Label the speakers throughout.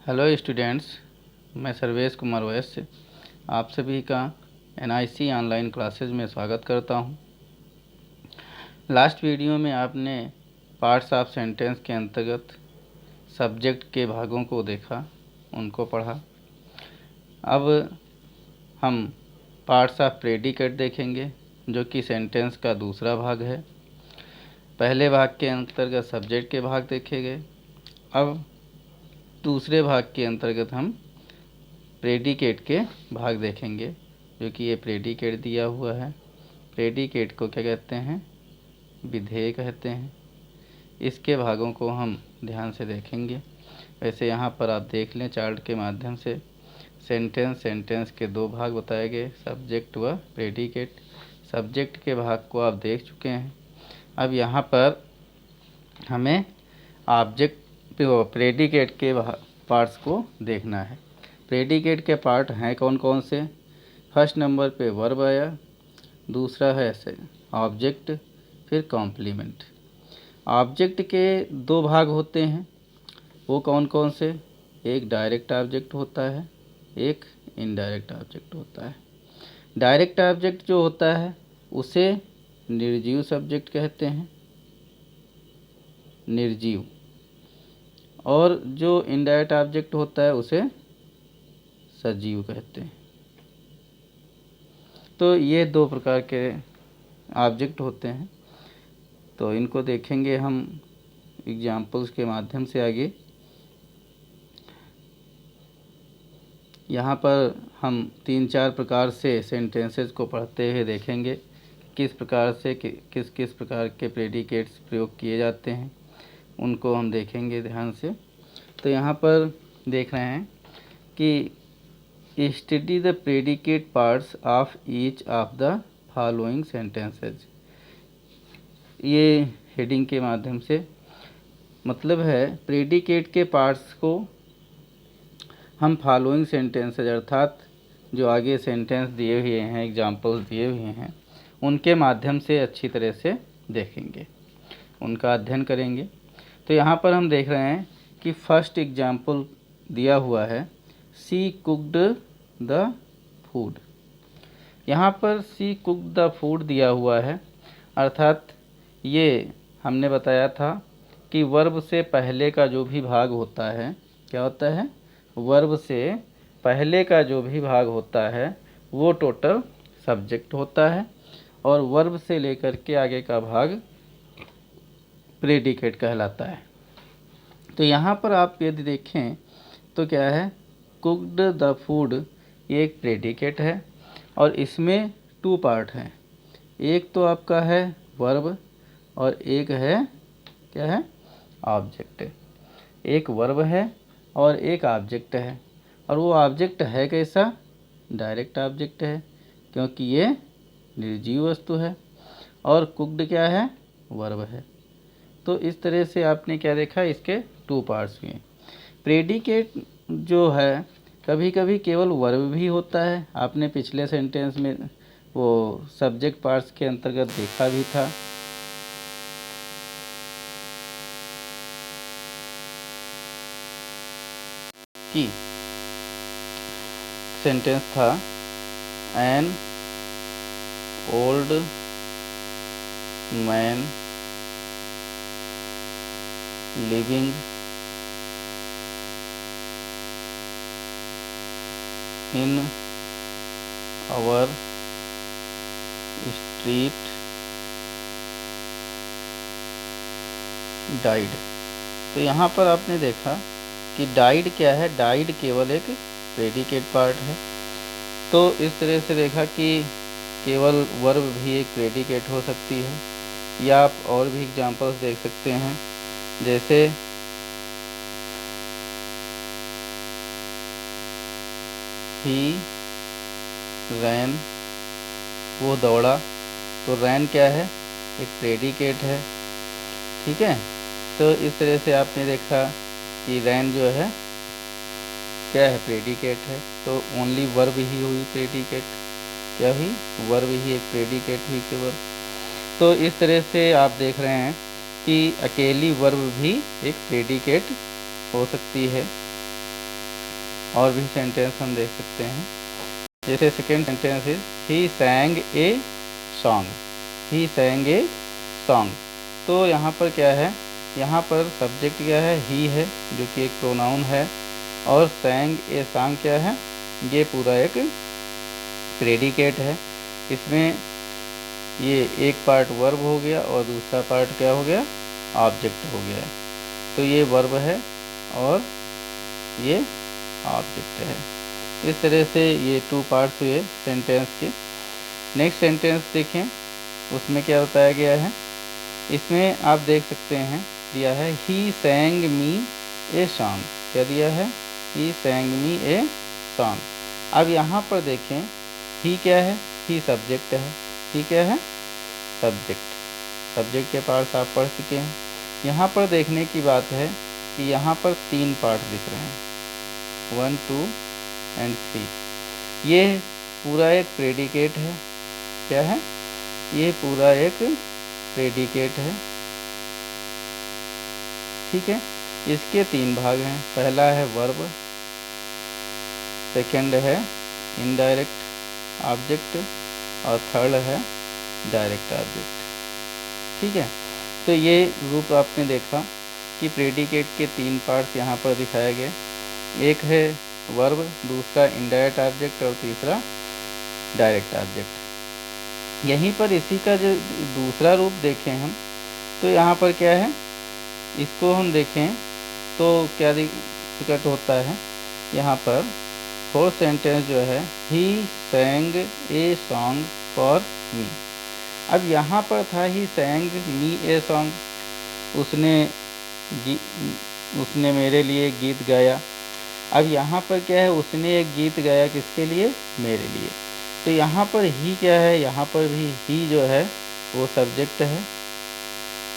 Speaker 1: Hello students, मैं सर्वेश कुमार वैश्य आप सभी का NIC ऑनलाइन क्लासेज में स्वागत करता हूं। लास्ट वीडियो में आपने पार्ट्स ऑफ सेंटेंस के अंतर्गत सब्जेक्ट के भागों को देखा, उनको पढ़ा। अब हम पार्ट्स ऑफ प्रेडिकेट देखेंगे, जो कि सेंटेंस का दूसरा भाग है। पहले भाग के अंतर्गत सब्जेक्ट के भाग देखे गए। अब दूसरे भाग के अंतर्गत हम प्रेडिकेट के भाग देखेंगे, जो कि ये प्रेडिकेट दिया हुआ है। प्रेडिकेट को क्या कहते हैं? विधेय कहते हैं। इसके भागों को हम ध्यान से देखेंगे। वैसे यहाँ पर आप देख लें चार्ट के माध्यम से, सेंटेंस के दो भाग बताए गए, सब्जेक्ट व प्रेडिकेट। सब्जेक्ट के भाग को आप देख चुके हैं। अब यहाँ पर हमें ऑब्जेक्ट प्रेडिकेट के पार्ट्स को देखना है। प्रेडिकेट के पार्ट हैं कौन कौन से? फर्स्ट नंबर पे वर्ब आया, दूसरा है ऑब्जेक्ट, फिर कॉम्प्लीमेंट। ऑब्जेक्ट के दो भाग होते हैं, वो कौन कौन से? एक डायरेक्ट ऑब्जेक्ट होता है, एक इनडायरेक्ट ऑब्जेक्ट होता है। डायरेक्ट ऑब्जेक्ट जो होता है उसे निर्जीव सब्जेक्ट कहते हैं, निर्जीव। और जो इनडायरेक्ट ऑब्जेक्ट होता है उसे सजीव कहते हैं। तो ये दो प्रकार के ऑब्जेक्ट होते हैं। तो इनको देखेंगे हम एग्जाम्पल्स के माध्यम से आगे। यहाँ पर हम 3-4 प्रकार से सेंटेंसेस को पढ़ते हुए देखेंगे, किस प्रकार से किस किस प्रकार के प्रेडिकेट्स प्रयोग किए जाते हैं, उनको हम देखेंगे ध्यान से। तो यहाँ पर देख रहे हैं कि study the predicate parts of each of the following sentences. ये हेडिंग के माध्यम से मतलब है प्रेडिकेट के पार्ट्स को हम फॉलोइंग सेंटेंसेज अर्थात जो आगे सेंटेंस दिए हुए हैं, एग्जाम्पल्स दिए हुए हैं, उनके माध्यम से अच्छी तरह से देखेंगे, उनका अध्ययन करेंगे। तो यहाँ पर हम देख रहे हैं कि फर्स्ट एग्जाम्पल दिया हुआ है, सी कुक्ड द फूड। यहाँ पर सी कुक्ड द फूड दिया हुआ है, अर्थात ये हमने बताया था कि वर्ब से पहले का जो भी भाग होता है, क्या होता है? वर्ब से पहले का जो भी भाग होता है वो टोटल सब्जेक्ट होता है, और वर्ब से लेकर के आगे का भाग प्रेडिकेट कहलाता है। तो यहाँ पर आप यदि देखें तो क्या है? कुक्ड द फूड, ये एक प्रेडिकेट है और इसमें 2 पार्ट हैं। एक तो आपका है वर्ब और एक है क्या है? ऑब्जेक्ट। एक वर्ब है और एक ऑब्जेक्ट है, और वो ऑब्जेक्ट है कैसा? डायरेक्ट ऑब्जेक्ट है, क्योंकि ये निर्जीव वस्तु है, और कुक्ड क्या है? वर्ब है। तो इस तरह से आपने क्या देखा, इसके 2 पार्ट्स हुए। प्रेडिकेट जो है कभी कभी केवल वर्ब भी होता है, आपने पिछले सेंटेंस में वो सब्जेक्ट पार्ट्स के अंतर्गत देखा भी था। कि सेंटेंस था an old man living in our street died. तो यहाँ पर आपने देखा कि डाइड क्या है? डाइड केवल एक प्रेडिकेट पार्ट है। तो इस तरह से देखा कि केवल वर्ब भी एक प्रेडिकेट हो सकती है, या आप और भी एग्जांपल्स देख सकते हैं, जैसे ही रैन, वो दौड़ा। तो रैन क्या है? एक प्रेडिकेट है, ठीक है। तो इस तरह से आपने देखा कि रैन जो है क्या है? प्रेडिकेट है। तो ओनली वर्ब ही हुई प्रेडिकेट, क्या हुई? वर्ब ही एक प्रेडिकेट हुई केवल। तो इस तरह से आप देख रहे हैं कि अकेली वर्ब भी एक प्रेडिकेट हो सकती है। और भी सेंटेंस हम देख सकते हैं। जैसे second sentence is he सैंग a song, he सैंग a song. तो यहाँ पर क्या है, यहाँ पर सब्जेक्ट क्या है, ही है जो कि एक प्रोनाउन है, और सैंग ए सॉन्ग क्या है, ये पूरा एक प्रेडिकेट है। इसमें ये एक पार्ट वर्ब हो गया और दूसरा पार्ट क्या हो गया, ऑब्जेक्ट हो गया। तो ये वर्ब है और ये ऑब्जेक्ट है। इस तरह से ये 2 पार्ट्स हुए सेंटेंस के। नेक्स्ट सेंटेंस देखें, उसमें क्या बताया गया है। इसमें आप देख सकते हैं दिया है ही सैंग मी ए सॉन्ग। क्या दिया है, ही सैंग मी ए सॉन्ग। अब यहाँ पर देखें ही क्या है, ही सब्जेक्ट है, ही क्या है, सब्जेक्ट। सब्जेक्ट के पार्ट्स आप पढ़ चुके हैं। यहाँ पर देखने की बात है कि यहाँ पर 3 पार्ट दिख रहे हैं, 1 2 एंड 3। ये पूरा एक प्रेडिकेट है। क्या है, ये पूरा एक प्रेडिकेट है। ठीक है, इसके 3 भाग हैं। पहला है वर्ब, सेकंड है इनडायरेक्ट ऑब्जेक्ट, और थर्ड है डायरेक्ट ऑब्जेक्ट। ठीक है, तो ये रूप आपने देखा कि प्रेडिकेट के 3 पार्ट्स यहाँ पर दिखाए गए। एक है वर्ब, दूसरा इनडायरेक्ट ऑब्जेक्ट और तीसरा डायरेक्ट ऑब्जेक्ट। यहीं पर इसी का जो दूसरा रूप देखें हम, तो यहाँ पर क्या है, इसको हम देखें तो क्या प्रकट होता है। यहाँ पर 4th सेंटेंस जो है ही सैंग ए सॉन्ग फॉर मी। अब यहाँ पर था ही सैंग मी ए सॉन्ग, उसने मेरे लिए गीत गाया। अब यहाँ पर क्या है, उसने एक गीत गाया किसके लिए, मेरे लिए। तो यहाँ पर ही क्या है, यहाँ पर भी ही जो है वो सब्जेक्ट है,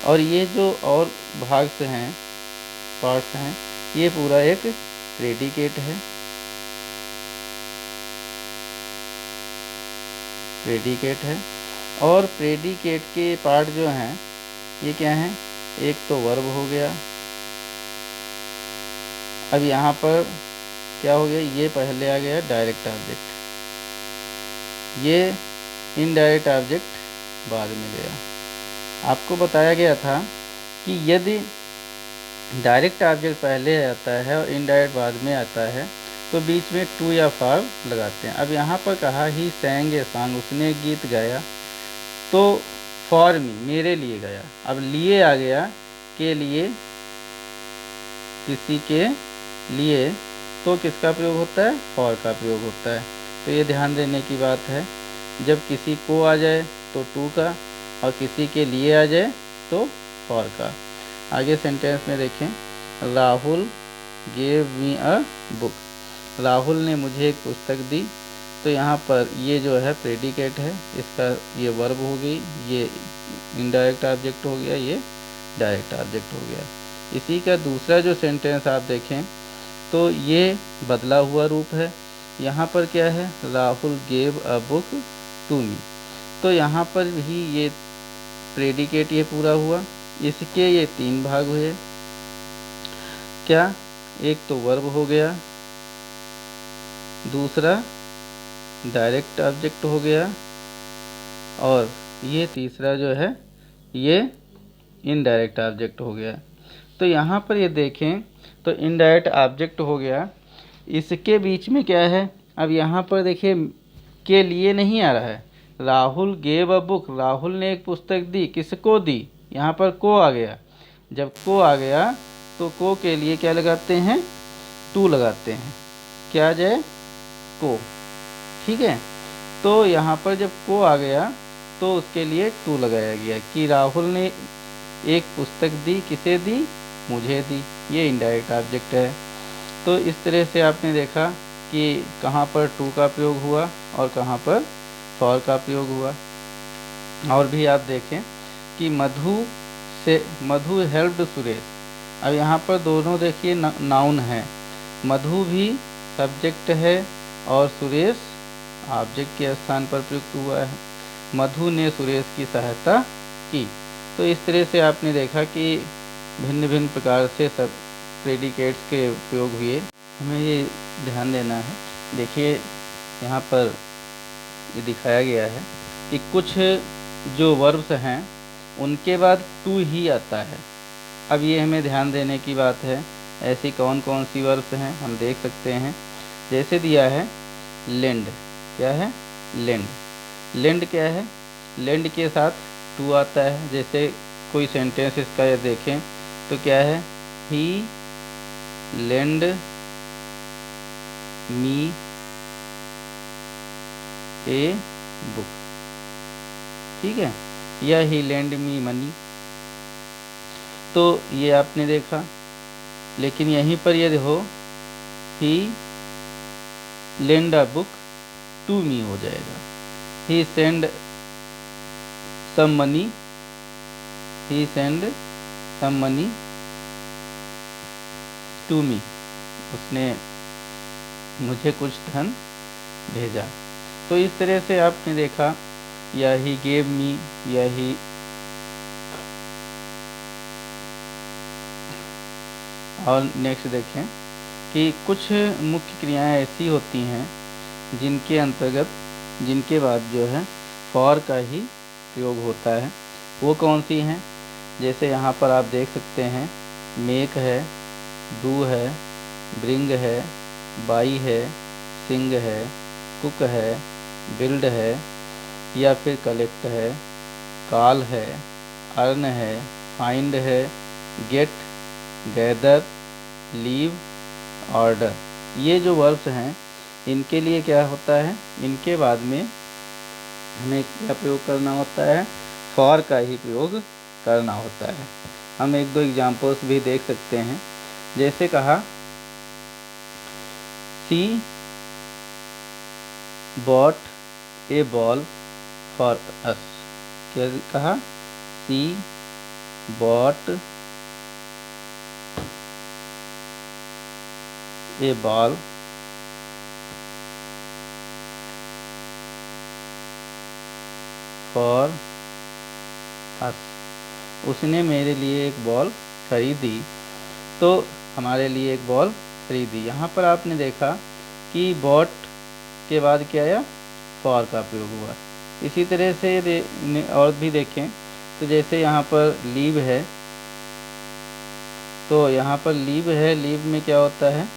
Speaker 1: और ये जो और भाग से हैं, पार्ट्स हैं, ये पूरा एक प्रेडिकेट है। प्रेडिकेट है, और प्रेडिकेट के पार्ट जो हैं ये क्या हैं, एक तो वर्ब हो गया। अब यहाँ पर क्या हो गया, ये पहले आ गया डायरेक्ट ऑब्जेक्ट, ये इनडायरेक्ट ऑब्जेक्ट बाद में गया। आपको बताया गया था कि यदि डायरेक्ट ऑब्जेक्ट पहले आता है और इनडायरेक्ट बाद में आता है तो बीच में टू या फॉर लगाते हैं। अब यहाँ पर कहा ही सैंग ए सॉन्ग, उसने गीत गाया, तो फॉर मी मेरे लिए गाया। अब लिए आ गया, के लिए, किसी के लिए, तो किसका प्रयोग होता है, फॉर का प्रयोग होता है। तो ये ध्यान देने की बात है, जब किसी को आ जाए तो टू का, और किसी के लिए आ जाए तो फॉर का। आगे सेंटेंस में देखें, Rahul gave me a book, Rahul ने मुझे एक पुस्तक दी। तो यहाँ पर ये जो है प्रेडिकेट है, इसका ये वर्ब हो गई, ये इनडायरेक्ट ऑब्जेक्ट हो गया, ये डायरेक्ट ऑब्जेक्ट हो गया। इसी का दूसरा जो सेंटेंस आप देखें तो ये बदला हुआ रूप है। यहाँ पर क्या है, Rahul gave a book to me. तो यहाँ पर भी ये प्रेडिकेट ये पूरा हुआ। इसके ये 3 भाग हुए। क्या, एक तो वर्ब हो गया, दूसरा डायरेक्ट ऑब्जेक्ट हो गया, और ये तीसरा जो है ये इनडायरेक्ट ऑब्जेक्ट हो गया। तो यहाँ पर ये देखें तो इनडायरेक्ट ऑब्जेक्ट हो गया। इसके बीच में क्या है, अब यहाँ पर देखिए के लिए नहीं आ रहा है, Rahul gave a book, Rahul ने एक पुस्तक दी, किसको दी, यहाँ पर को आ गया। जब को आ गया तो को के लिए क्या लगाते हैं, टू लगाते हैं, क्या आ जाए, को। ठीक है, तो यहाँ पर जब को आ गया तो उसके लिए टू लगाया गया कि राहुल ने एक पुस्तक दी, किसे दी, मुझे दी। ये इनडायरेक्ट ऑब्जेक्ट है। तो इस तरह से आपने देखा कि कहाँ पर टू का प्रयोग हुआ और कहाँ पर फॉर का प्रयोग हुआ। और भी आप देखें कि मधु हेल्प्ड सुरेश। अब यहाँ पर दोनों देखिए नाउन है, मधु भी सब्जेक्ट है और सुरेश ऑब्जेक्ट के स्थान पर प्रयुक्त हुआ है। मधु ने सुरेश की सहायता की। तो इस तरह से आपने देखा कि भिन्न भिन्न प्रकार से सब प्रेडिकेट्स के प्रयोग हुए हमें ये ध्यान देना है। देखिए यहाँ पर ये दिखाया गया है कि कुछ जो वर्ब्स हैं उनके बाद टू ही आता है। अब ये हमें ध्यान देने की बात है। ऐसी कौन कौन सी वर्ब्स हैं हम देख सकते हैं। जैसे दिया है लेंड, क्या है लेंड। लेंड क्या है, लेंड के साथ टू आता है। जैसे कोई सेंटेंस इसका ये देखें तो क्या है, ही लेंड मी ए बुक, ठीक है, या ही लेंड मी मनी। तो ये आपने देखा। लेकिन यहीं पर ये देखो he lend a book to me हो जाएगा। He send some money, he send some money to me, उसने मुझे कुछ धन भेजा। तो इस तरह से आपने देखा, या ही गेव मी, या ही। और नेक्स्ट देखें कि कुछ मुख्य क्रियाएं ऐसी होती हैं जिनके अंतर्गत, जिनके बाद जो है फॉर का ही प्रयोग होता है। वो कौन सी हैं, जैसे यहाँ पर आप देख सकते हैं मेक है, डू है, ब्रिंग है, बाई है, सिंग है, कुक है, बिल्ड है, या फिर कलेक्ट है, कॉल है, अर्न है, फाइंड है, गेट, गैदर, लीव, ऑर्डर। ये जो वर्ब्स हैं इनके लिए क्या होता है, इनके बाद में हमें क्या प्रयोग करना होता है, फॉर का ही प्रयोग करना होता है। हम एक दो एग्जाम्पल्स भी देख सकते हैं। जैसे कहा she bought a ball for us, क्या कहा, she bought a ball for us, उसने मेरे लिए एक बॉल खरीदी। तो हमारे लिए एक बॉल खरीदी। यहाँ पर आपने देखा कि बॉट के बाद क्या आया, फॉर का प्रयोग हुआ। इसी तरह से और भी देखें तो जैसे यहाँ पर लीव है, तो यहाँ पर लीव है, लीव में क्या होता है,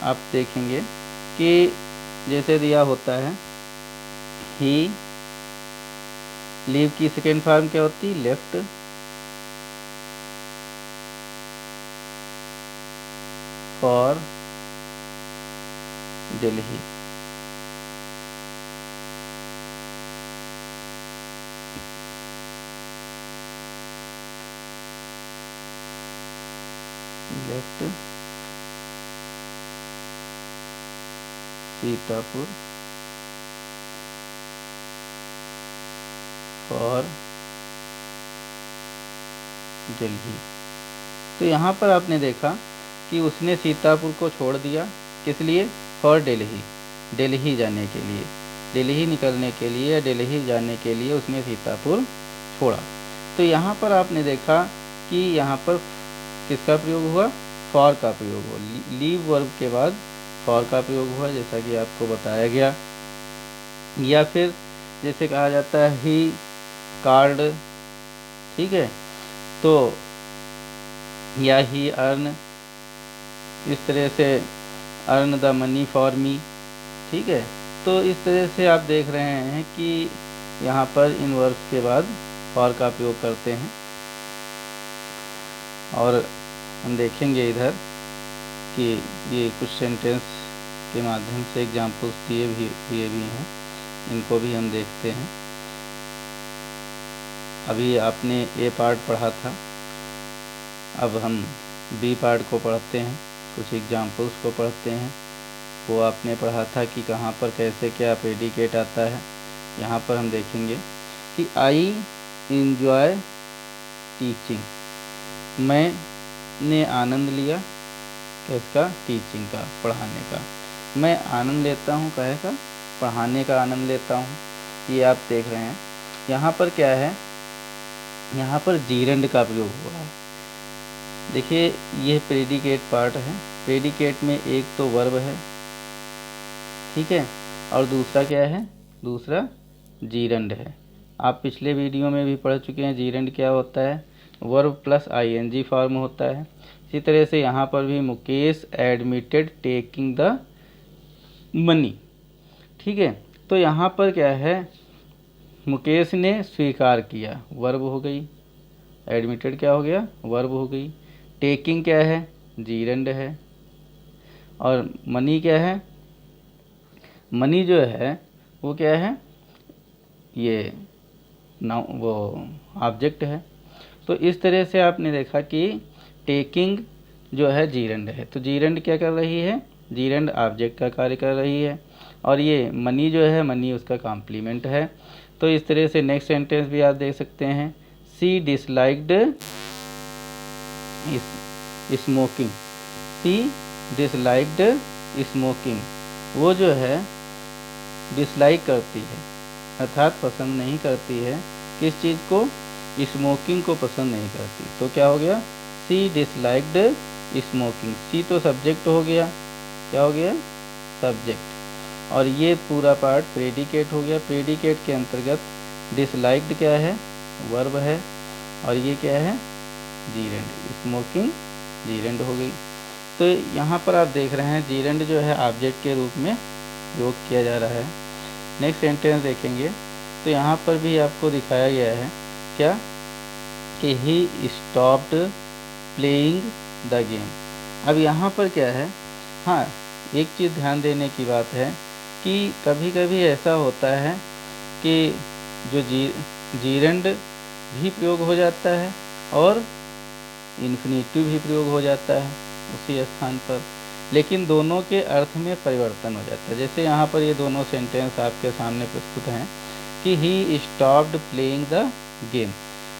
Speaker 1: आप देखेंगे कि जैसे दिया होता है ही, लीव की सेकेंड फॉर्म क्या होती है, left, for Delhi. Left Sitapur for Delhi. तो यहाँ पर आपने देखा कि उसने सीतापुर को छोड़ दिया, किस लिए, फॉर दिल्ली, दिल्ली जाने के लिए, दिल्ली निकलने के लिए या दिल्ली जाने के लिए उसने सीतापुर छोड़ा। तो यहाँ पर आपने देखा कि यहाँ पर किसका प्रयोग हुआ, फॉर का प्रयोग हुआ। लीव वर्ब के बाद फॉर का प्रयोग हुआ, जैसा कि आपको बताया गया। या फिर जैसे कहा जाता है ही कार्ड, ठीक है, तो या ही अर्न, इस तरह से earn the money for me, ठीक है। तो इस तरह से आप देख रहे हैं कि यहाँ पर इन वर्ब्स के बाद फॉर का प्रयोग करते हैं। और हम देखेंगे इधर कि ये कुछ सेंटेंस के माध्यम से एग्जाम्पल्स दिए भी हैं, इनको भी हम देखते हैं। अभी आपने ए पार्ट पढ़ा था, अब हम बी पार्ट को पढ़ते हैं, कुछ एग्जाम्पल्स को पढ़ते हैं। वो आपने पढ़ा था कि कहाँ पर कैसे क्या प्रेडिकेट आता है। यहाँ पर हम देखेंगे कि आई इंजॉय टीचिंग, मैंने आनंद लिया किसका, टीचिंग का, पढ़ाने का। मैं आनंद लेता हूँ कहे का, पढ़ाने का आनंद लेता हूँ। ये आप देख रहे हैं। यहाँ पर क्या है, यहाँ पर जीरंड का प्रयोग हुआ है। देखिए ये प्रेडिकेट पार्ट है, प्रेडिकेट में एक तो वर्ब है, ठीक है, और दूसरा क्या है, दूसरा जीरंड है। आप पिछले वीडियो में भी पढ़ चुके हैं जीरंड क्या होता है, वर्ब प्लस आईएनजी फॉर्म होता है। इसी तरह से यहाँ पर भी Mukesh admitted taking the money, ठीक है। तो यहाँ पर क्या है, मुकेश ने स्वीकार किया, वर्ब हो गई, एडमिटेड क्या हो गया, वर्ब हो गई, टेकिंग क्या है, जीरंड है, और मनी क्या है, मनी जो है वो क्या है, ये नाउ वो ऑब्जेक्ट है। तो इस तरह से आपने देखा कि टेकिंग जो है जीरंड है, तो जीरंड क्या कर रही है, जीरंड ऑब्जेक्ट का कार्य कर रही है, और ये मनी जो है, मनी उसका कॉम्प्लीमेंट है। तो इस तरह से नेक्स्ट सेंटेंस भी आप देख सकते हैं, सी डिसलाइक्ड स्मोकिंग, सी डिसलाइक्ड स्मोकिंग, वो जो है डिसलाइक करती है, अर्थात पसंद नहीं करती है, किस चीज़ को, स्मोकिंग को पसंद नहीं करती। तो क्या हो गया, सी डिसलाइक्ड स्मोकिंग, सी तो सब्जेक्ट हो गया, क्या हो गया, सब्जेक्ट, और ये पूरा पार्ट प्रेडिकेट हो गया। प्रेडिकेट के अंतर्गत डिसलाइक्ड क्या है, वर्ब है, और ये क्या है, जीरंड, स्मोकिंग जीरंड हो गई। तो यहाँ पर आप देख रहे हैं जीरंड जो है ऑब्जेक्ट के रूप में प्रयोग किया जा रहा है। नेक्स्ट सेंटेंस देखेंगे तो यहाँ पर भी आपको दिखाया गया है क्या, कि he stopped playing the game. अब यहाँ पर क्या है, हाँ एक चीज़ ध्यान देने की बात है कि कभी कभी ऐसा होता है कि जो जीरंड भी प्रयोग हो जाता है और इन्फिनेटिव भी प्रयोग हो जाता है उसी स्थान पर, लेकिन दोनों के अर्थ में परिवर्तन हो जाता है। जैसे यहाँ पर ये दोनों सेंटेंस आपके सामने प्रस्तुत हैं कि he stopped playing the game,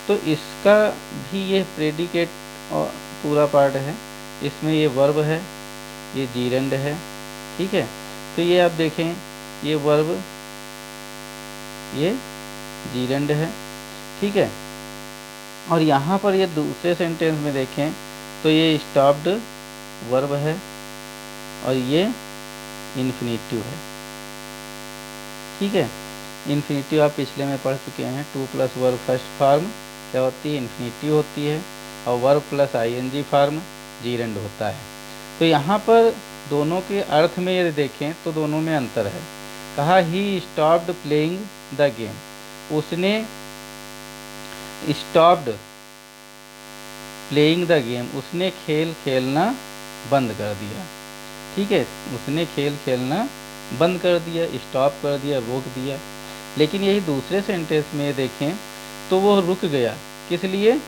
Speaker 1: तो इसका भी ये प्रेडिकेट और पूरा पार्ट है, इसमें ये वर्ब है, ये जीरंड है, ठीक है। तो ये आप देखें, ये वर्ब, ये जीरंड है, ठीक है। और यहाँ पर ये दूसरे सेंटेंस में देखें तो ये स्टॉप्ड वर्ब है और ये इन्फिनेटिव है, ठीक है। इन्फिनेटिव आप पिछले में पढ़ चुके हैं, to plus verb first form क्या होती है, इन्फिनेटिव होती है, और verb plus ING form gerund होता है। तो यहाँ पर दोनों के अर्थ में यदि देखें तो दोनों में अंतर है। कहा he stopped playing the game, उसने स्टॉप्ड प्लेइंग द गेम, उसने खेल खेलना बंद कर दिया, ठीक है, उसने खेल खेलना बंद कर दिया, स्टॉप कर दिया, रोक दिया। लेकिन यही दूसरे सेंटेंस में देखें तो वो रुक गया, किस लिए,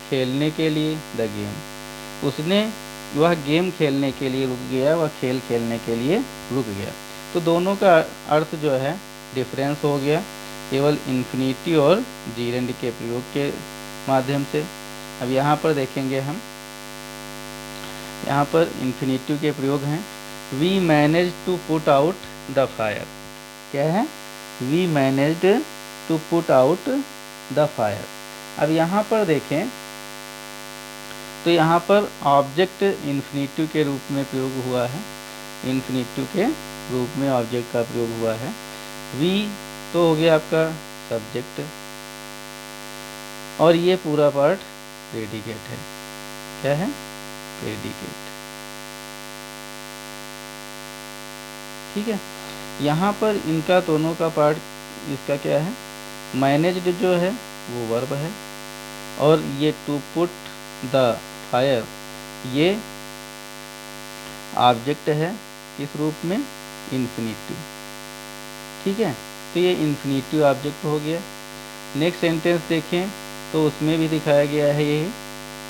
Speaker 1: खेलने के लिए, द गेम, उसने वह गेम खेलने के लिए रुक गया, वह खेल खेलने के लिए रुक गया। तो दोनों का अर्थ जो है डिफरेंस हो गया, केवल इन्फिनिटी और जीरंड के प्रयोग के माध्यम से। अब यहाँ पर देखेंगे हम, यहाँ पर इन्फिनेटिव के प्रयोग हैं, we manage to put out the fire, क्या है, we managed to put out the fire. अब यहाँ पर देखें तो यहाँ पर ऑब्जेक्ट इन्फिनेटिव के रूप में प्रयोग हुआ है, इन्फिनेटिव के रूप में ऑब्जेक्ट का प्रयोग हुआ है। वी तो हो गया आपका सब्जेक्ट, और ये पूरा पार्ट प्रेडिकेट है, क्या है, प्रेडिकेट, ठीक है। यहाँ पर इनका दोनों का पार्ट, इसका क्या है, मैनेज्ड जो है वो वर्ब है, और ये टू पुट द फायर ये ऑब्जेक्ट है, किस रूप में, इन्फिनेटिव, ठीक है। तो ये इन्फिनेटिव ऑब्जेक्ट हो गया। नेक्स्ट सेंटेंस देखें तो उसमें भी दिखाया गया है यही,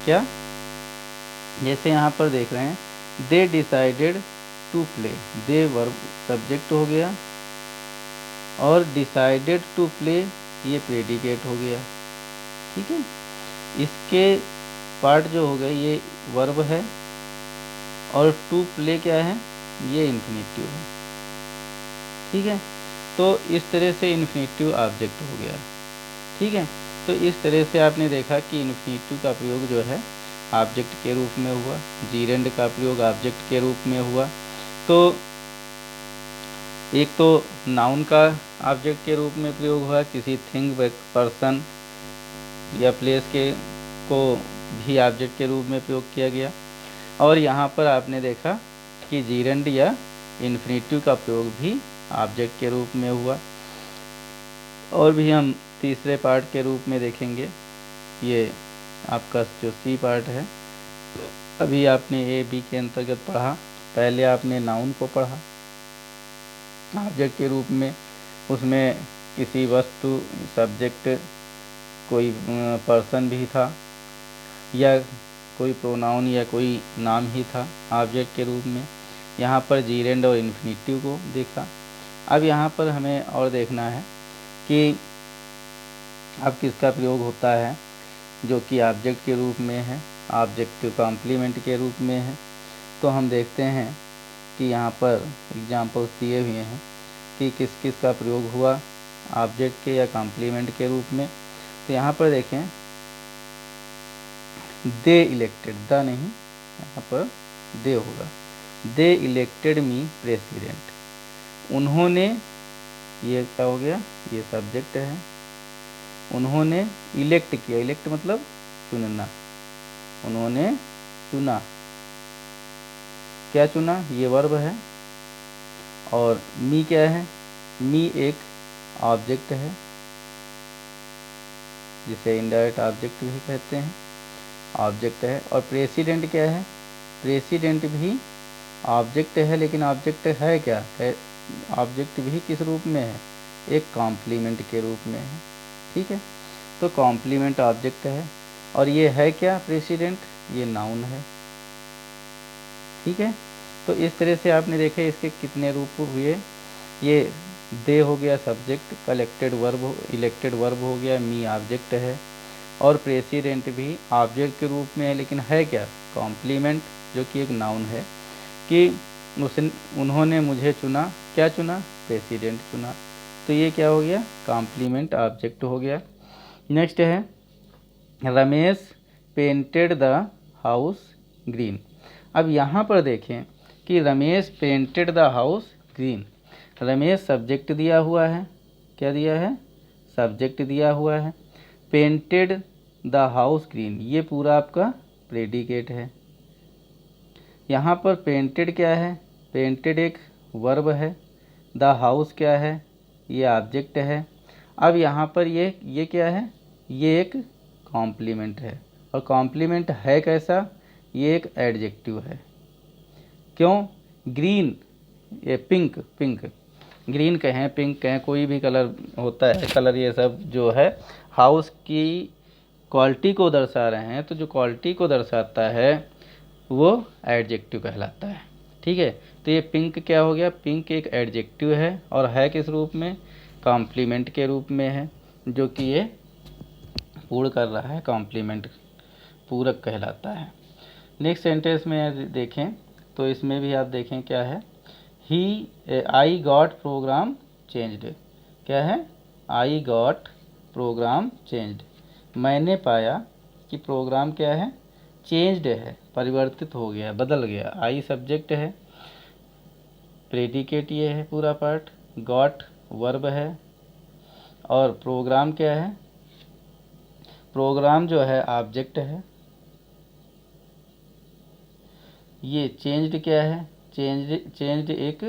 Speaker 1: क्या, जैसे यहाँ पर देख रहे हैं, they decided to play, they verb subject हो गया, और डिसाइडेड टू प्ले ये प्रेडिकेट हो गया, ठीक है। इसके पार्ट जो हो गए ये वर्ब है, और टू प्ले क्या है, ये इन्फिनेटिव है, ठीक है। तो इस तरह से इन्फिनेटिव ऑब्जेक्ट हो गया, ठीक है। तो इस तरह से आपने देखा कि इन्फिनेटिव का प्रयोग जो है ऑब्जेक्ट के रूप में हुआ, जीरेंड का प्रयोग ऑब्जेक्ट के रूप में हुआ। तो एक तो नाउन का ऑब्जेक्ट के रूप में प्रयोग हुआ, किसी थिंग, पर्सन या प्लेस के को भी ऑब्जेक्ट के रूप में प्रयोग किया गया। और यहाँ पर आपने देखा कि जीरेंड या इन्फिनेटिव का प्रयोग भी ऑब्जेक्ट के रूप में हुआ। और भी हम तीसरे पार्ट के रूप में देखेंगे, ये आपका जो सी पार्ट है। अभी आपने ए बी के अंतर्गत पढ़ा, पहले आपने नाउन को पढ़ा ऑब्जेक्ट के रूप में, उसमें किसी वस्तु, सब्जेक्ट, कोई पर्सन भी था या कोई प्रोनाउन या कोई नाम ही था ऑब्जेक्ट के रूप में। यहाँ पर जीरेंड और इन्फिनेटिव को देखा। अब यहाँ पर हमें और देखना है कि अब किसका प्रयोग होता है जो कि ऑब्जेक्ट के रूप में है, ऑब्जेक्टिव कॉम्प्लीमेंट के रूप में है। तो हम देखते हैं कि यहाँ पर एग्जाम्पल्स दिए हुए हैं कि किस किस का प्रयोग हुआ ऑब्जेक्ट के या कॉम्प्लीमेंट के रूप में। तो यहाँ पर देखें, दे इलेक्टेड, द नहीं, यहाँ पर दे होगा, दे इलेक्टेड मी प्रेसिडेंट। उन्होंने, ये क्या हो गया, ये सब्जेक्ट है, उन्होंने इलेक्ट किया, इलेक्ट मतलब चुनना, उन्होंने चुना, क्या चुना, ये वर्ब है। और मी क्या है, मी एक ऑब्जेक्ट है जिसे इनडायरेक्ट ऑब्जेक्ट भी कहते हैं, ऑब्जेक्ट है। और प्रेसिडेंट क्या है, प्रेसिडेंट भी ऑब्जेक्ट है, लेकिन ऑब्जेक्ट है क्या है, ऑब्जेक्ट भी किस रूप में है, एक कॉम्प्लीमेंट के रूप में है। ठीक है, तो कॉम्प्लीमेंट ऑब्जेक्ट है। और ये है क्या, प्रेसिडेंट, ये नाउन है। ठीक है, तो इस तरह से आपने देखे इसके कितने रूप हुए। ये दे हो गया subject, collected verb, elected verb हो गया, मी ऑब्जेक्ट है, और प्रेसिडेंट भी ऑब्जेक्ट के रूप में है, लेकिन है क्या, कॉम्प्लीमेंट, जो कि एक नाउन है। कि उन्होंने मुझे चुना, क्या चुना, प्रेसिडेंट चुना। तो ये क्या हो गया, कॉम्प्लीमेंट ऑब्जेक्ट हो गया। नेक्स्ट है, Ramesh painted the house green. अब यहाँ पर देखें कि Ramesh painted the house green, Ramesh subject दिया हुआ है, क्या दिया है, सब्जेक्ट दिया हुआ है। पेंटेड द हाउस ग्रीन, ये पूरा आपका प्रेडिकेट है। यहाँ पर पेंटेड क्या है, पेंटेड एक वर्ब है, द हाउस क्या है, ये ऑब्जेक्ट है। अब यहाँ पर ये क्या है, ये एक कॉम्प्लीमेंट है। और कॉम्प्लीमेंट है कैसा, ये एक एडजेक्टिव है। क्यों, ग्रीन, ये पिंक, पिंक, ग्रीन कहें, पिंक कहें, कोई भी कलर होता है, कलर ये सब जो है हाउस की क्वालिटी को दर्शा रहे हैं, तो जो क्वालिटी को दर्शाता है वो एडजेक्टिव कहलाता है। ठीक है, तो ये पिंक क्या हो गया, पिंक एक एडजेक्टिव है और है किस रूप में, कॉम्प्लीमेंट के रूप में है, जो कि ये पूर्ण कर रहा है, कॉम्प्लीमेंट पूरक कहलाता है। नेक्स्ट सेंटेंस में देखें तो इसमें भी आप देखें क्या है, आई गॉट प्रोग्राम चेंज्ड, क्या है, आई गॉट प्रोग्राम चेंज्ड, मैंने पाया कि प्रोग्राम क्या है, चेंज्ड है, परिवर्तित हो गया, बदल गया। आई सब्जेक्ट है, प्रेडिकेट ये है पूरा पार्ट, गॉट वर्ब है, और प्रोग्राम क्या है, प्रोग्राम जो है ऑब्जेक्ट है। ये चेंज्ड क्या है, चेंज्ड एक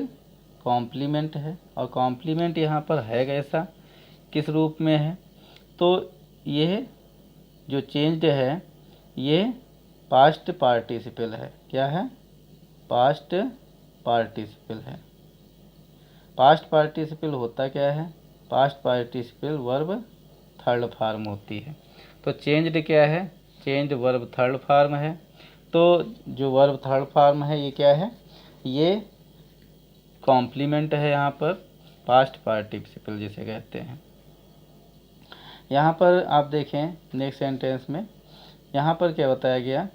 Speaker 1: कॉम्प्लीमेंट है, और कॉम्प्लीमेंट यहाँ पर है कैसा, किस रूप में है, तो ये जो चेंज्ड है ये पास्ट पार्टिसिपल है, क्या है, पास्ट पार्टिसिपल है। पास्ट पार्टिसिपल होता क्या है, past participle verb third form होती है। तो चेंज्ड क्या है, चेंज्ड वर्ब थर्ड फॉर्म है। तो जो वर्ब थर्ड फॉर्म है ये क्या है, ये कॉम्प्लीमेंट है, यहाँ पर पास्ट पार्टिसिपल जिसे कहते हैं। यहाँ पर आप देखें नेक्स्ट सेंटेंस में, यहाँ पर क्या बताया गया,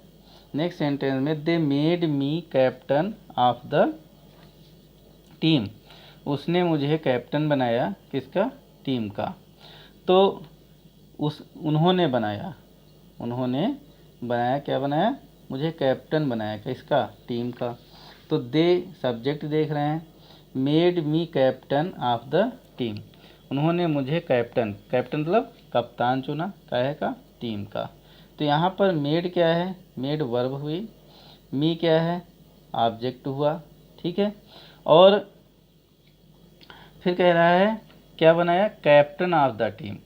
Speaker 1: नेक्स्ट सेंटेंस में, they made me captain of the team, उसने मुझे कैप्टन बनाया, किसका, टीम का। तो उन्होंने बनाया, उन्होंने बनाया, क्या बनाया, मुझे कैप्टन बनाया, किसका, टीम का। तो दे सब्जेक्ट देख रहे हैं, made me captain of the team, उन्होंने मुझे कैप्टन, कैप्टन मतलब कप्तान चुना, काहे का, टीम का। तो यहाँ पर मेड क्या है, मेड वर्ब हुई, मी क्या है, ऑब्जेक्ट हुआ, ठीक है। और फिर कह रहा है क्या बनाया, कैप्टन ऑफ द टीम।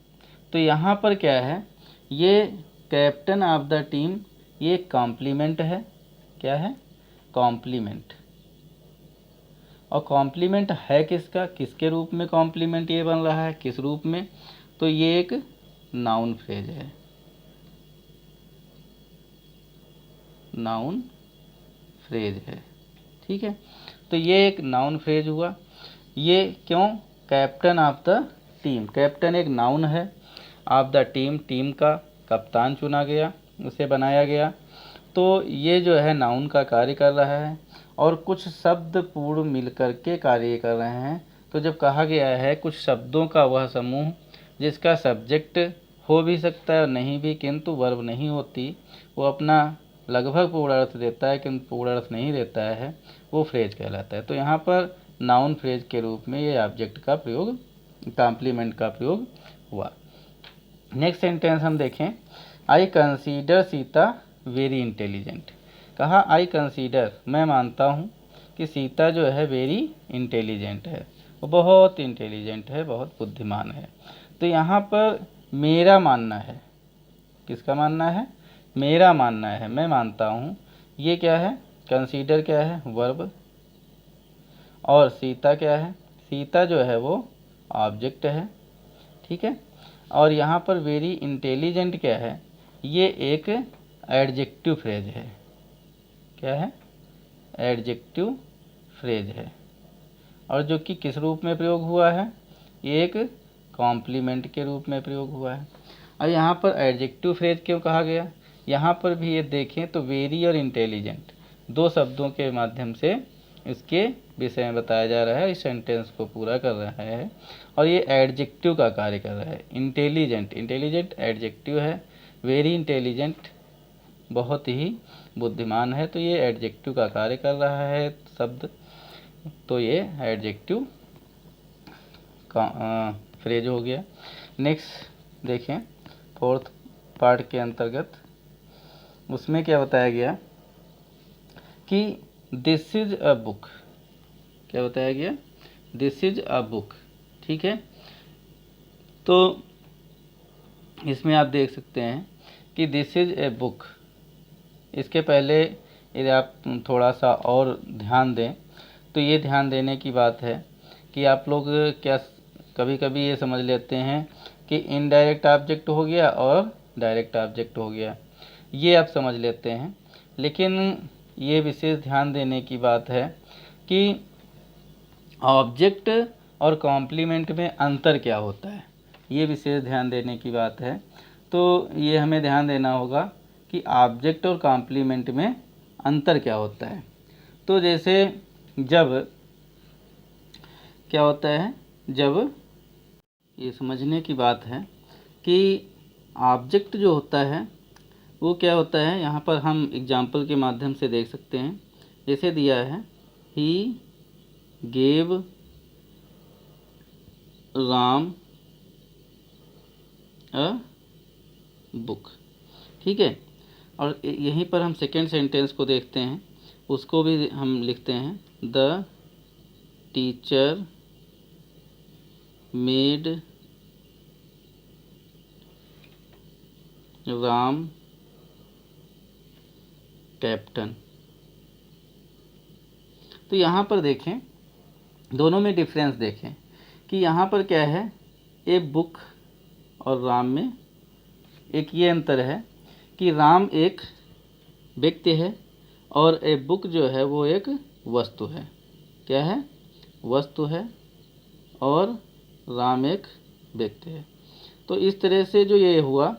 Speaker 1: तो यहाँ पर क्या है, ये कैप्टन ऑफ द टीम ये कॉम्प्लीमेंट है, क्या है, कॉम्प्लीमेंट। और कॉम्प्लीमेंट है किसका, किसके रूप में कॉम्प्लीमेंट ये बन रहा है, किस रूप में, तो ये एक नाउन फ्रेज है, नाउन फ्रेज है, ठीक है। तो ये एक नाउन फ्रेज हुआ, ये क्यों, captain of the team, captain एक नाउन है, ऑफ द टीम, टीम का कप्तान चुना गया, उसे बनाया गया। तो ये जो है नाउन का कार्य कर रहा है और कुछ शब्द पूर्ण मिलकर के कार्य कर रहे हैं। तो जब कहा गया है कुछ शब्दों का वह समूह जिसका सब्जेक्ट हो भी सकता है और नहीं भी, किंतु वर्ब नहीं होती, वो अपना लगभग पूर्ण अर्थ देता है किंतु पूर्ण अर्थ नहीं देता है, वो फ्रेज कहलाता है। तो यहाँ पर नाउन फ्रेज के रूप में ये ऑब्जेक्ट का प्रयोग, कॉम्प्लीमेंट का प्रयोग हुआ। नेक्स्ट सेंटेंस हम देखें, I consider Sita very intelligent. कहा आई कंसीडर, मैं मानता हूँ कि सीता जो है वेरी इंटेलिजेंट है, वो बहुत इंटेलिजेंट है, बहुत बुद्धिमान है। तो यहाँ पर मेरा मानना है, किसका मानना है, मेरा मानना है, मैं मानता हूँ, ये क्या है, कंसीडर क्या है, वर्ब, और सीता क्या है, सीता जो है वो ऑब्जेक्ट है, ठीक है। और यहाँ पर वेरी इंटेलिजेंट क्या है, ये एक एडजेक्टिव फ्रेज है, क्या है, एडजेक्टिव फ्रेज है, और जो कि किस रूप में प्रयोग हुआ है, ये एक कॉम्प्लीमेंट के रूप में प्रयोग हुआ है। और यहाँ पर एडजेक्टिव फ्रेज क्यों कहा गया, यहाँ पर भी ये देखें तो वेरी और इंटेलिजेंट दो शब्दों के माध्यम से इसके विषय में बताया जा रहा है, इस सेंटेंस को पूरा कर रहा है और ये एडजेक्टिव का कार्य कर रहा है। इंटेलिजेंट, इंटेलिजेंट एडजेक्टिव है, वेरी इंटेलिजेंट बहुत ही बुद्धिमान है, तो ये एडजेक्टिव का कार्य कर रहा है शब्द, तो ये एडजेक्टिव का फ्रेज हो गया। नेक्स्ट देखें, फोर्थ पार्ट के अंतर्गत उसमें क्या बताया गया कि दिस इज अ बुक, क्या बताया गया, दिस इज अ बुक, ठीक है। तो इसमें आप देख सकते हैं कि दिस इज ए बुक, इसके पहले यदि आप थोड़ा सा और ध्यान दें तो ये ध्यान देने की बात है कि आप लोग क्या कभी कभी ये समझ लेते हैं कि इनडायरेक्ट ऑब्जेक्ट हो गया और डायरेक्ट ऑब्जेक्ट हो गया, ये आप समझ लेते हैं, लेकिन ये विशेष ध्यान देने की बात है कि ऑब्जेक्ट और कॉम्प्लीमेंट में अंतर क्या होता है, ये विशेष ध्यान देने की बात है। तो ये हमें ध्यान देना होगा कि ऑब्जेक्ट और कॉम्प्लीमेंट में अंतर क्या होता है। तो जैसे जब क्या होता है, जब ये समझने की बात है कि ऑब्जेक्ट जो होता है वो क्या होता है, यहाँ पर हम एग्जाम्पल के माध्यम से देख सकते हैं। जैसे दिया है, he gave Ram a book, ठीक है। और यहीं पर हम सेकेंड सेंटेंस को देखते हैं, उसको भी हम लिखते हैं, the teacher made Ram captain. तो यहाँ पर देखें, दोनों में डिफरेंस देखें कि यहाँ पर क्या है, ए बुक और राम में एक ये अंतर है कि राम एक व्यक्ति है और ए बुक जो है वो एक वस्तु है, क्या है, वस्तु है, और राम एक व्यक्ति है। तो इस तरह से जो ये हुआ,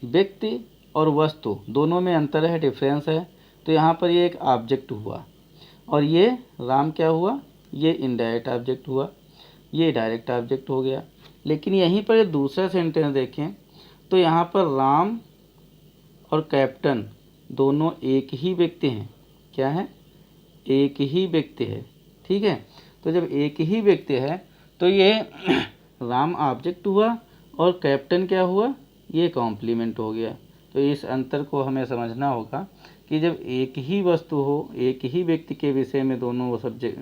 Speaker 1: व्यक्ति और वस्तु दोनों में अंतर है, डिफरेंस है। तो यहाँ पर ये एक ऑब्जेक्ट हुआ और ये राम क्या हुआ, ये इनडायरेक्ट ऑब्जेक्ट हुआ, ये डायरेक्ट ऑब्जेक्ट हो गया। लेकिन यहीं पर दूसरा सेंटेंस देखें तो यहाँ पर राम और कैप्टन दोनों एक ही व्यक्ति हैं। क्या है? एक ही व्यक्ति है। ठीक है, तो जब एक ही व्यक्ति है तो ये राम ऑब्जेक्ट हुआ और कैप्टन क्या हुआ? ये कॉम्प्लीमेंट हो गया। तो इस अंतर को हमें समझना होगा कि जब एक ही वस्तु हो, एक ही व्यक्ति के विषय में दोनों सब्जेक्ट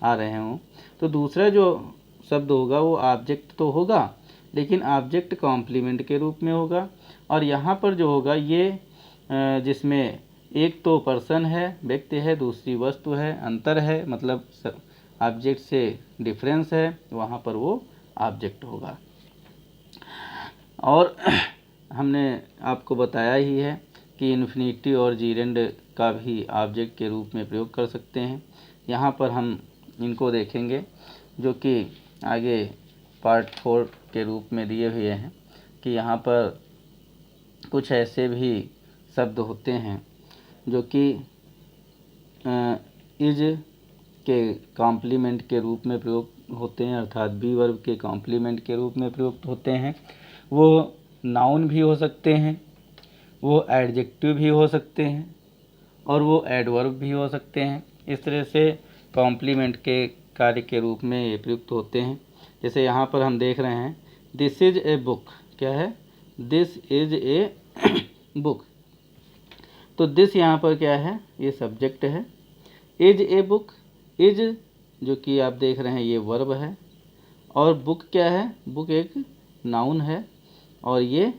Speaker 1: आ रहे हों, तो दूसरा जो शब्द होगा वो ऑब्जेक्ट तो होगा, लेकिन ऑब्जेक्ट कॉम्प्लीमेंट के रूप में होगा। और यहाँ पर जो होगा ये जिसमें एक तो पर्सन है, व्यक्ति है, दूसरी वस्तु है, अंतर है, मतलब ऑब्जेक्ट से डिफरेंस है, वहाँ पर वो ऑब्जेक्ट होगा। और हमने आपको बताया ही है कि इन्फिनिटी और जीरेंड का भी ऑब्जेक्ट के रूप में प्रयोग कर सकते हैं। यहाँ पर हम इनको देखेंगे, जो कि आगे पार्ट 4 के रूप में दिए हुए हैं कि यहाँ पर कुछ ऐसे भी शब्द होते हैं जो कि इज के कॉम्प्लीमेंट के रूप में प्रयोग होते हैं, अर्थात बी वर्ब के कॉम्प्लीमेंट के रूप में प्रयुक्त होते हैं। वो नाउन भी हो सकते हैं, वो एडजेक्टिव भी हो सकते हैं, और वो एडवर्ब भी हो सकते हैं। इस तरह से कॉम्प्लीमेंट के कार्य के रूप में ये प्रयुक्त होते हैं। जैसे यहाँ पर हम देख रहे हैं, दिस इज ए बुक। क्या है? This is a book. तो दिस यहाँ पर क्या है? ये सब्जेक्ट है। इज ए बुक, इज जो कि आप देख रहे हैं ये वर्ब है, और बुक क्या है? बुक एक नाउन है, और ये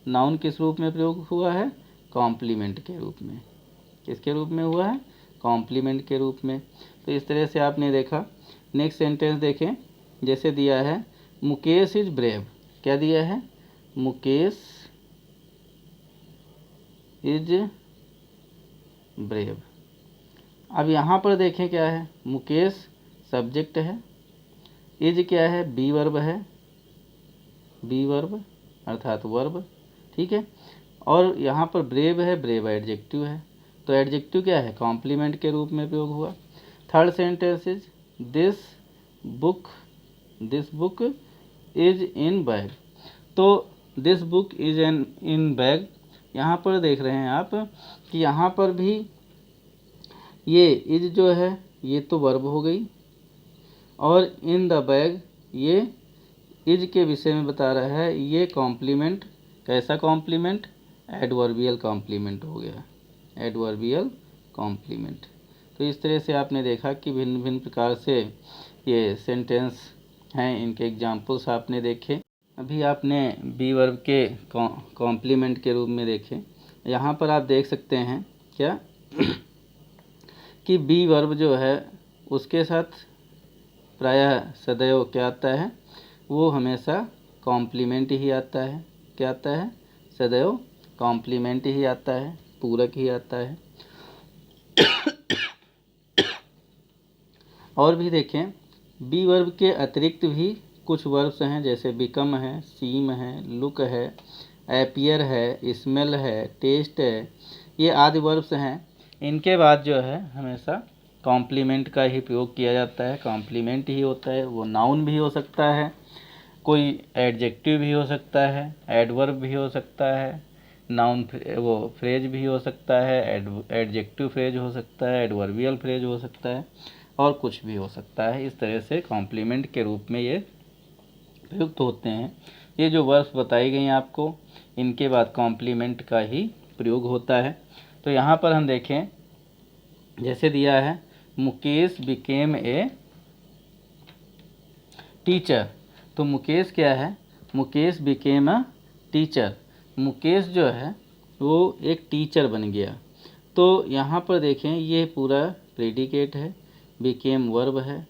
Speaker 1: नाउन किस रूप में प्रयोग हुआ है? कॉम्प्लीमेंट के रूप में। किसके रूप में हुआ है? कॉम्प्लीमेंट के रूप में। तो इस तरह से आपने देखा। नेक्स्ट सेंटेंस देखें, जैसे दिया है मुकेश इज ब्रेव। क्या दिया है? Mukesh is brave. अब यहाँ पर देखें क्या है? मुकेश सब्जेक्ट है, इज क्या है? बी वर्ब है, बी वर्ब अर्थात वर्ब। ठीक है, और यहाँ पर ब्रेव है, ब्रेव एडजेक्टिव है। तो एडजेक्टिव क्या है? कॉम्प्लीमेंट के रूप में प्रयोग हुआ। Third sentence is this book is in bag. तो this book is in bag, यहाँ पर देख रहे हैं आप कि यहाँ पर भी ये इज जो है ये तो वर्ब हो गई, और इन द बैग ये इज के विषय में बता रहा है। ये कॉम्प्लीमेंट, कैसा कॉम्प्लीमेंट? एडवर्बियल कॉम्प्लीमेंट हो गया, एडवर्बियल कॉम्प्लीमेंट। तो इस तरह से आपने देखा कि भिन्न भिन्न प्रकार से ये सेंटेंस हैं, इनके एग्जाम्पल्स आपने देखे। अभी आपने बी वर्ब के कॉम्प्लीमेंट के रूप में देखे। यहाँ पर आप देख सकते हैं क्या कि बी वर्ब जो है उसके साथ प्रायः सदैव क्या आता है? वो हमेशा कॉम्प्लीमेंट ही आता है। क्या आता है? सदैव कॉम्प्लीमेंट ही आता है, पूरक ही आता है। और भी देखें, बी वर्ब के अतिरिक्त भी कुछ वर्ब्स हैं, जैसे बिकम है, सीम है, लुक है, एपियर है, स्मेल है, टेस्ट है, ये आदि वर्ब्स हैं। इनके बाद जो है हमेशा कॉम्प्लीमेंट का ही प्रयोग किया जाता है, कॉम्प्लीमेंट ही होता है। वो नाउन भी हो सकता है, कोई एडजेक्टिव भी हो सकता है, एडवर्ब भी हो सकता है, नाउन वो फ्रेज भी हो सकता है, एडजेक्टिव फ्रेज हो सकता है, एडवर्बियल फ्रेज हो सकता है, और कुछ भी हो सकता है। इस तरह से कॉम्प्लीमेंट के रूप में ये प्रयुक्त होते हैं। ये जो वर्ड्स बताई गई आपको, इनके बाद कॉम्प्लीमेंट का ही प्रयोग होता है। तो यहाँ पर हम देखें, जैसे दिया है मुकेश बिकेम ए टीचर। तो मुकेश क्या है? Mukesh became a teacher. Mukesh जो है वो एक टीचर बन गया। तो यहाँ पर देखें, ये पूरा प्रेडिकेट है, बिकेम वर्ब है।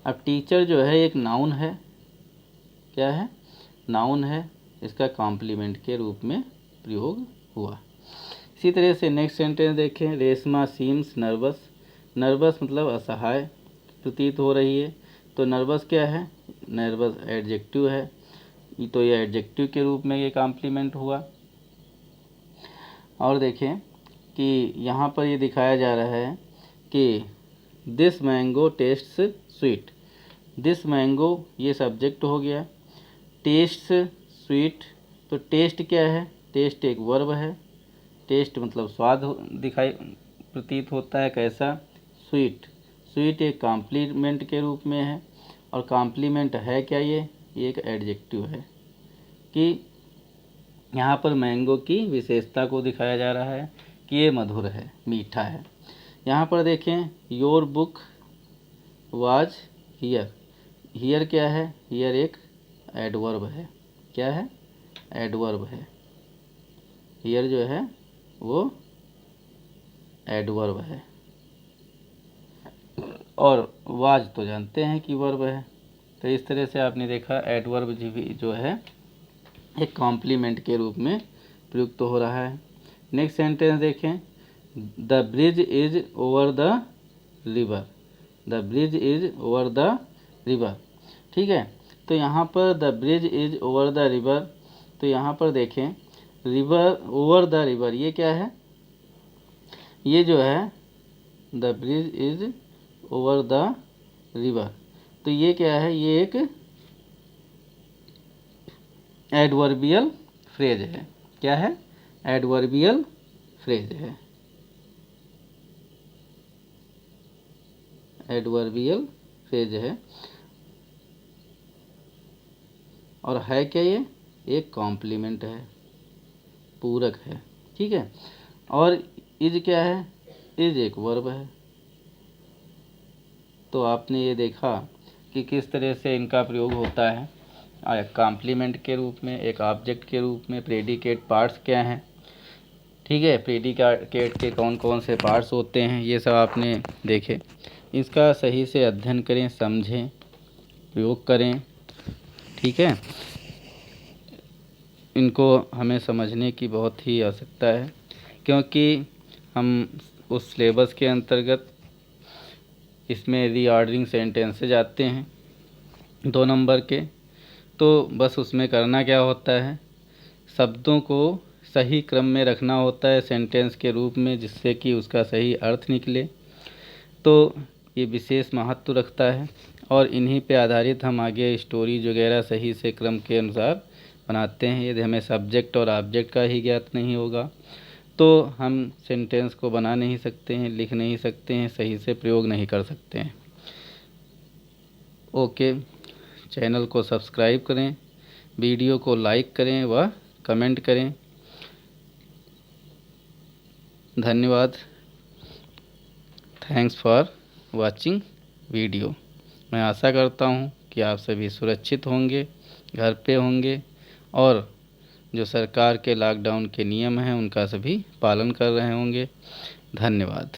Speaker 1: अब टीचर जो है एक नाउन है। क्या है? नाउन है, इसका कॉम्प्लीमेंट के रूप में प्रयोग हुआ। इसी तरह से नेक्स्ट सेंटेंस देखें, रेशमा सीम्स नर्वस। नर्वस मतलब असहाय प्रतीत हो रही है। तो नर्वस क्या है? नर्वस एडजेक्टिव है, तो ये एडजेक्टिव के रूप में ये कॉम्प्लीमेंट हुआ। और देखें कि यहाँ पर ये दिखाया जा रहा है कि this mango tests sweet. This mango ये सब्जेक्ट हो गया, टेस्ट्स स्वीट। तो टेस्ट क्या है? टेस्ट एक वर्ब है, टेस्ट मतलब स्वाद दिखाई प्रतीत होता है। कैसा? स्वीट। स्वीट एक कॉम्प्लीमेंट के रूप में है, और कॉम्प्लीमेंट है क्या? ये एक एडजेक्टिव है कि यहाँ पर मैंगो की विशेषता को दिखाया जा रहा है कि ये मधुर है, मीठा है। यहाँ पर देखें, your book was here. Here क्या है? हियर एक एडवर्ब है। क्या है? एडवर्ब है। हियर जो है वो एडवर्ब है, और वाज तो जानते हैं कि वर्ब है। तो इस तरह से आपने देखा एडवर्ब जो है एक कॉम्प्लीमेंट के रूप में प्रयुक्त हो रहा है। नेक्स्ट सेंटेंस देखें, the bridge is over the river. The bridge is over the river. ठीक है, तो यहाँ पर the bridge is over the river, तो यहाँ पर देखें रिवर, ओवर द रिवर, ये क्या है? ये जो है the bridge is over the river, तो ये क्या है? ये एक एडवर्बियल फ्रेज है। क्या है? एडवर्बियल फ्रेज है। एडवर्बियल फ्रेज है, और है क्या? ये एक कॉम्प्लीमेंट है, पूरक है। ठीक है, और इज क्या है? इज एक वर्ब है। तो आपने ये देखा कि किस तरह से इनका प्रयोग होता है, एक कॉम्प्लीमेंट के रूप में, एक ऑब्जेक्ट के रूप में। प्रेडिकेट पार्ट्स क्या हैं? ठीक है, प्रेडिकेट के कौन कौन से पार्ट्स होते हैं, ये सब आपने देखे। इसका सही से अध्ययन करें, समझें, प्रयोग करें। ठीक है, इनको हमें समझने की बहुत ही आवश्यकता है, क्योंकि हम उस सिलेबस के अंतर्गत इसमें रीऑर्डरिंग सेंटेंसेज आते हैं 2 नंबर के। तो बस उसमें करना क्या होता है, शब्दों को सही क्रम में रखना होता है सेंटेंस के रूप में, जिससे कि उसका सही अर्थ निकले। तो ये विशेष महत्व रखता है, और इन्हीं पे आधारित हम आगे स्टोरी वगैरह सही से क्रम के अनुसार बनाते हैं। यदि हमें सब्जेक्ट और ऑब्जेक्ट का ही ज्ञात नहीं होगा तो हम सेंटेंस को बना नहीं सकते हैं, लिख नहीं सकते हैं, सही से प्रयोग नहीं कर सकते हैं। ओके, चैनल को सब्सक्राइब करें, वीडियो को लाइक करें व कमेंट करें। धन्यवाद। Thanks for watching video. मैं आशा करता हूँ कि आप सभी सुरक्षित होंगे, घर पे होंगे, और जो सरकार के लॉकडाउन के नियम हैं उनका सभी पालन कर रहे होंगे। धन्यवाद।